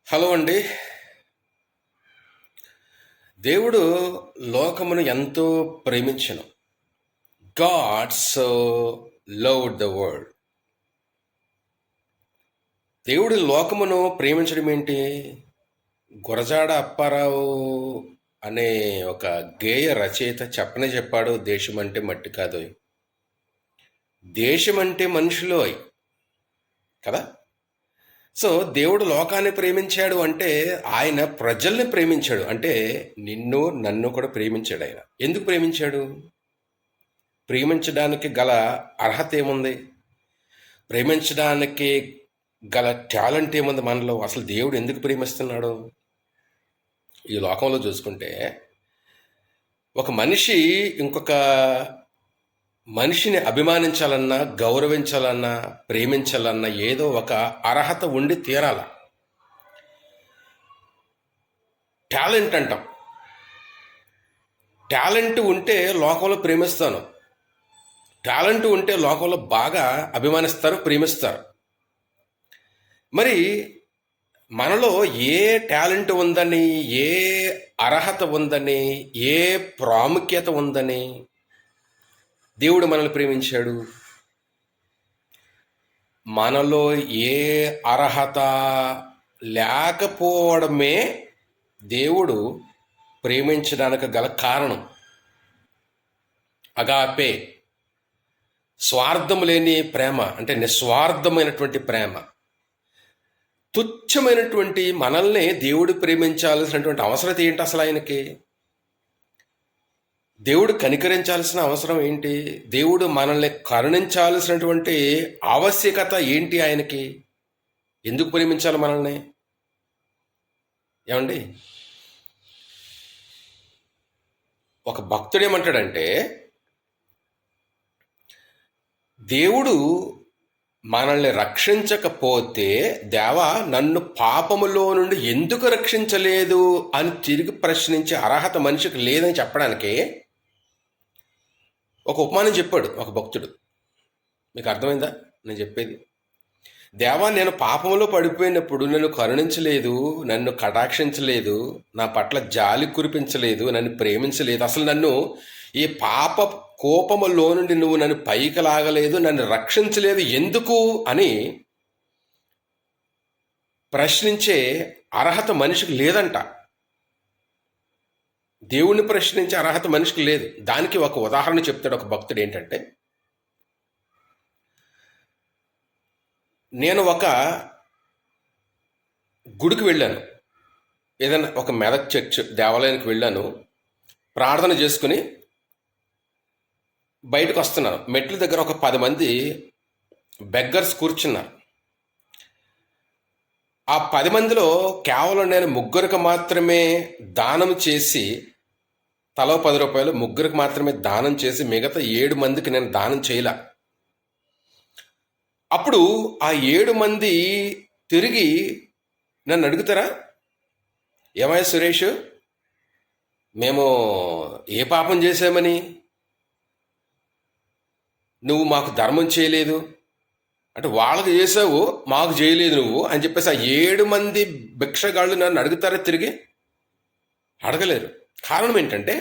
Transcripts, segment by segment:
Hello అండి. దేవుడు లోకమును ఎంతో ప్రేమించెను. God so loved the world. దేవుడు లోకమును ప్రేమించడం ఏంటి? గురజాడ అప్పారావు అనే ఒక గేయ రచయిత చెప్పనే చెప్పాడు, దేశం అంటే మట్టి కాదు, దేశం అంటే మనుషులు కదా. సో దేవుడు లోకాన్ని ప్రేమించాడు అంటే ఆయన ప్రజల్ని ప్రేమించాడు, అంటే నిన్ను నన్ను కూడా ప్రేమించాడు. ఆయన ఎందుకు ప్రేమించాడు? ప్రేమించడానికి గల అర్హత ఏముంది? ప్రేమించడానికి గల టాలెంట్ ఏముంది మనలో? అసలు దేవుడు ఎందుకు ప్రేమిస్తున్నాడు? ఈ లోకంలో చూసుకుంటే ఒక మనిషి ఇంకొక మనిషిని అభిమానించాలన్నా, గౌరవించాలన్నా, ప్రేమించాలన్నా ఏదో ఒక అర్హత ఉండి తీరాల. టాలెంట్ అంటాం. టాలెంట్ ఉంటే లోకంలో ప్రేమిస్తాను, టాలెంట్ ఉంటే లోకంలో బాగా అభిమానిస్తారు, ప్రేమిస్తారు. మరి మనలో ఏ టాలెంట్ ఉందని, ఏ అర్హత ఉందని, ఏ ప్రాముఖ్యత ఉందని దేవుడు మనల్ని ప్రేమించాడు? మనలో ఏ అర్హత లేకపోవడమే దేవుడు ప్రేమించడానికి గల కారణం. అగాపే, స్వార్థం లేని ప్రేమ, అంటే నిస్వార్థమైనటువంటి ప్రేమ. తుచ్చమైనటువంటి మనల్ని దేవుడు ప్రేమించాల్సినటువంటి అవసరం ఏంటి అసలు ఆయనకి? దేవుడు కనికరించాల్సిన అవసరం ఏంటి? దేవుడు మనల్ని కరుణించాల్సినటువంటి ఆవశ్యకత ఏంటి ఆయనకి? ఎందుకు ప్రేమించాలి మనల్ని? ఏమండి, ఒక భక్తుడు ఏమంటాడంటే, దేవుడు మనల్ని రక్షించకపోతే దేవా నన్ను పాపములో నుండి ఎందుకు రక్షించలేదు అని తిరిగి ప్రశ్నించే అర్హత మనిషికి లేదని చెప్పడానికి ఒక ఉపమానం చెప్పాడు ఒక భక్తుడు. మీకు అర్థమైందా నేను చెప్పేది? దేవా, నేను పాపంలో పడిపోయినప్పుడు నన్ను కరుణించలేదు, నన్ను కటాక్షించలేదు, నా పట్ల జాలి కురిపించలేదు, నన్ను ప్రేమించలేదు, అసలు నన్ను ఈ పాప కోపములో నుండి నువ్వు నన్ను పైకి లాగలేదు, నన్ను రక్షించలేదు ఎందుకు అని ప్రశ్నించే అర్హత మనిషికి లేదంట. దేవుణ్ణి ప్రశ్నించే అర్హత మనిషికి లేదు. దానికి ఒక ఉదాహరణ చెప్తాడు ఒక భక్తుడు. ఏంటంటే, నేను ఒక గుడికి వెళ్ళాను, ఏదైనా ఒక మెదక్ చర్చ్ దేవాలయానికి వెళ్ళాను, ప్రార్థన చేసుకుని బయటకు వస్తున్నాను. మెట్ల దగ్గర ఒక 10 మంది బెగ్గర్స్ కూర్చున్నారు. ఆ 10 మందిలో కేవలం నేను ముగ్గురికి మాత్రమే దానం చేసి, తలో 10 రూపాయలు ముగ్గురికి మాత్రమే దానం చేసి, మిగతా 7 మందికి నేను దానం చేయలే. అప్పుడు ఆ 7 మంది తిరిగి నన్ను అడుగుతారా, ఏమయ్య సురేష్, మేము ఏ పాపం చేశామని నువ్వు మాకు ధర్మం చేయలేదు అంటే? వాళ్ళకు చేసావు, మాకు చేయలేదు నువ్వు అని చెప్పేసి ఆ 7 మంది భిక్షగాళ్ళు నన్ను అడుగుతారా? తిరిగి అడగలేరు. కారణం ఏంటంటే,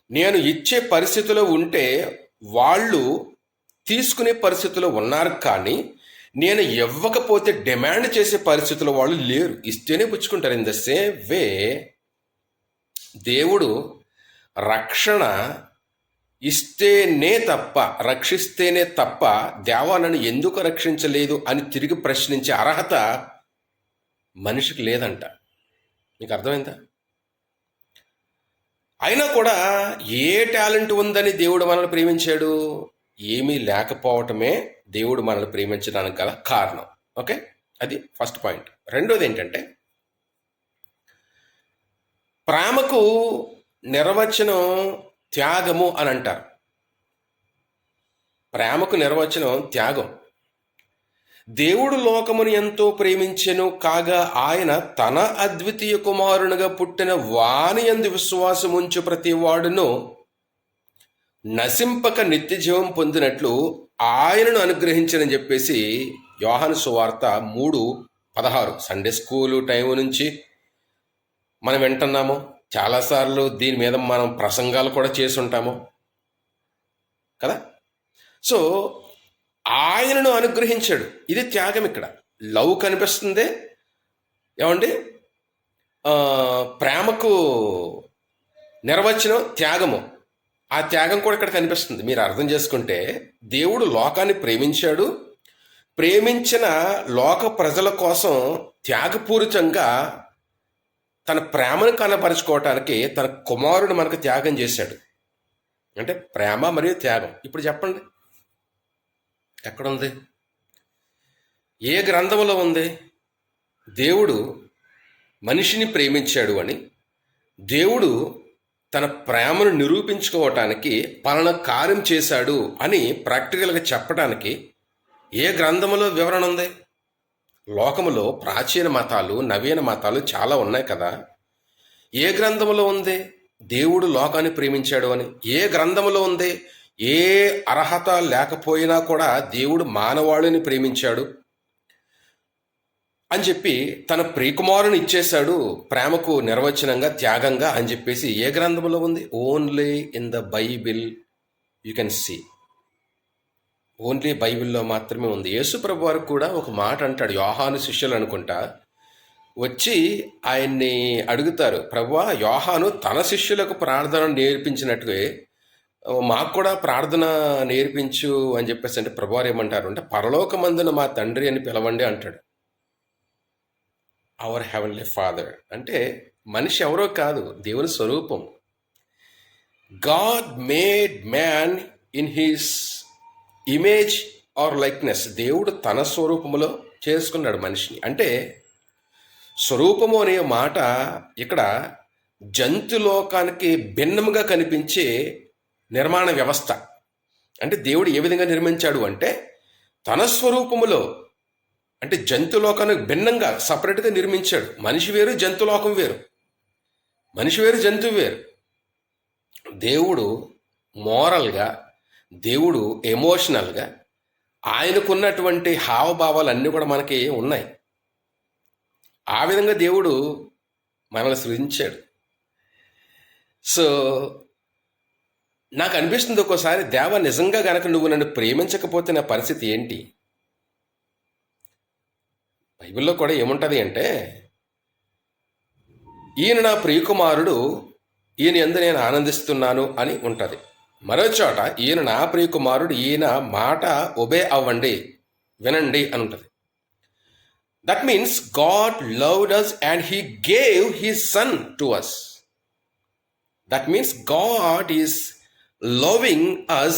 నేను ఇచ్చే పరిస్థితిలో ఉంటే వాళ్ళు తీసుకునే పరిస్థితిలో ఉన్నారు, కానీ నేను ఇవ్వకపోతే డిమాండ్ చేసే పరిస్థితిలో వాళ్ళు లేరు. ఇస్తేనే పుచ్చుకుంటారు. ఇన్ ద సేమ్ వే దేవుడు రక్షణ ఇస్తేనే తప్ప, రక్షిస్తేనే తప్ప దేవా నన్ను ఎందుకు రక్షించలేదు అని తిరిగి ప్రశ్నించే అర్హత మనిషికి లేదంట. మీకు అర్థమైందా? అయినా కూడా ఏ టాలెంట్ ఉందని దేవుడు మనల్ని ప్రేమించాడు? ఏమీ లేకపోవటమే దేవుడు మనల్ని ప్రేమించడానికి గల కారణం. ఓకే, అది ఫస్ట్ పాయింట్. రెండోది ఏంటంటే, ప్రేమకు నిర్వచనం త్యాగము అని అంటారు. ప్రేమకు నిర్వచనం త్యాగం. దేవుడు లోకమును ఎంతో ప్రేమించెను, కాగా ఆయన తన అద్వితీయ కుమారునిగా పుట్టిన వాని యందు విశ్వాసముంచు ప్రతి వాడును నశింపక నిత్య జీవం పొందినట్లు ఆయనను అనుగ్రహించనని చెప్పేసి యోహాను సువార్త 16 సండే స్కూలు టైం నుంచి మనం వింటున్నాము. చాలాసార్లు దీని మీద మనం ప్రసంగాలు కూడా చేసి ఉంటాము కదా. సో ఆయనను అనుగ్రహించాడు. ఇది త్యాగం. ఇక్కడ లవ్ కనిపిస్తుంది. ఏమండి, ప్రేమకు నిర్వచనం త్యాగము. ఆ త్యాగం కూడా ఇక్కడ కనిపిస్తుంది. మీరు అర్థం చేసుకుంటే, దేవుడు లోకాన్ని ప్రేమించాడు. ప్రేమించిన లోక ప్రజల కోసం త్యాగపూరితంగా తన ప్రేమను కనపరుచుకోవటానికి తన కుమారుడు మనకు త్యాగం చేశాడు. అంటే ప్రేమ మరియు త్యాగం. ఇప్పుడు చెప్పండి, ఎక్కడుంది? ఏ గ్రంథంలో ఉంది దేవుడు మనిషిని ప్రేమించాడు అని? దేవుడు తన ప్రేమను నిరూపించుకోవటానికి పలానా కార్యం చేశాడు అని ప్రాక్టికల్గా చెప్పడానికి ఏ గ్రంథంలో వివరణ ఉంది? లోకములో ప్రాచీన మతాలు, నవీన మతాలు చాలా ఉన్నాయి కదా. ఏ గ్రంథంలో ఉంది దేవుడు లోకాన్ని ప్రేమించాడు అని? ఏ గ్రంథంలో ఉంది ఏ అర్హత లేకపోయినా కూడా దేవుడు మానవాళిని ప్రేమించాడు అని చెప్పి తన ప్రియకుమారుని ఇచ్చేశాడు ప్రేమకు నిర్వచనంగా, త్యాగంగా అని చెప్పేసి ఏ గ్రంథంలో ఉంది? Only in the Bible you can see. Only బైబిల్లో మాత్రమే ఉంది. యేసుప్రభు వారు కూడా ఒక మాట అంటాడు. యోహాను శిష్యులు అనుకుంటా వచ్చి ఆయన్ని అడుగుతారు, ప్రభువా, యోహాను తన శిష్యులకు ప్రార్థన నేర్పించినట్టుగా మాకు కూడా ప్రార్థన నేర్పించు అని చెప్పేసి అంటే ప్రభువారు ఏమంటారు అంటే, పరలోకమందున మా తండ్రి అని పిలవండి అంటాడు. అవర్ హెవెన్లీ ఫాదర్ అంటే మనిషి ఎవరో కాదు, దేవుని స్వరూపం. God made man in his image are likeness. దేవుడు తన స్వరూపములో చేసుకున్నాడు మనిషిని. అంటే స్వరూపము అనే మాట ఇక్కడ జంతులోకానికి భిన్నముగా కనిపించే నిర్మాణ వ్యవస్థ. అంటే దేవుడు ఏ విధంగా నిర్మించాడు అంటే తన స్వరూపములో, అంటే జంతులోకానికి భిన్నంగా సపరేట్గా నిర్మించాడు. మనిషి వేరు, జంతులోకం వేరు. మనిషి వేరు, జంతువు వేరు. దేవుడు మోరల్గా, దేవుడు ఎమోషనల్గా, ఆయనకున్నటువంటి హావభావాలు అన్నీ కూడా మనకి ఉన్నాయి. ఆ విధంగా దేవుడు మనల్ని సృజించాడు. సో నాకు అనిపిస్తుంది ఒక్కోసారి, దేవ నిజంగా గనక నువ్వు నన్ను ప్రేమించకపోతే నా పరిస్థితి ఏంటి? బైబిల్లో కూడా ఏముంటుంది అంటే, ఈయన నా ప్రియకుమారుడు, ఈయన యందు నేను ఆనందిస్తున్నాను అని ఉంటుంది. మరో చోట ఈయన నా ప్రియకుమారుడు, ఈయన మాట ఒబే అవ్వండి, వినండి అని ఉంటుంది. That means God loved us and he gave his son to us. That means God is loving us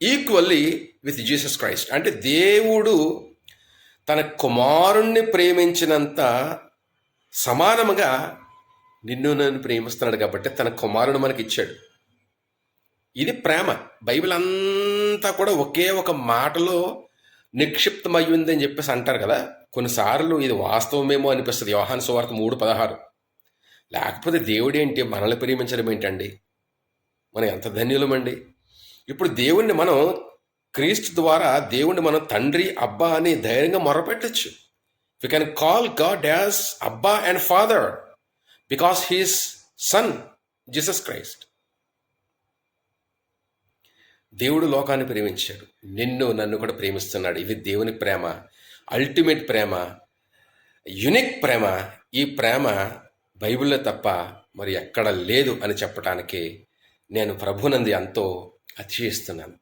equally with Jesus Christ. అంటే దేవుడు తన కుమారుణ్ణి ప్రేమించినంత సమానముగా నిన్ను నన్ను ప్రేమిస్తున్నాడు కాబట్టి తన కుమారుడు మనకి ఇచ్చాడు. ఇది ప్రేమ. బైబిల్ అంతా కూడా ఒకే ఒక మాటలో నిక్షిప్తమయ్యింది అని చెప్పేసి అంటారు కదా. కొన్నిసార్లు ఇది వాస్తవమేమో అనిపిస్తుంది. యోహాను సువార్త 3:16. లేకపోతే దేవుడేంటి మనల్ని ప్రేమించడం ఏంటండి? మనం ఎంత ధన్యులమండి. ఇప్పుడు దేవుణ్ణి మనం క్రీస్తు ద్వారా దేవుణ్ణి మనం తండ్రి, అబ్బా అని ధైర్యంగా మొరపెట్టచ్చు. We can call God as Abba and father because he's son Jesus Christ. దేవుడు లోకాన్ని ప్రేమించాడు, నిన్ను నన్ను కూడా ప్రేమిస్తున్నాడు. ఇది దేవుని ప్రేమ, అల్టిమేట్ ప్రేమ, యునిక్ ప్రేమ. ఈ ప్రేమ బైబిల్లో తప్ప మరి ఎక్కడ లేదు అని చెప్పడానికి నేను ప్రభునంది ఎంతో అతిశయిస్తున్నాను.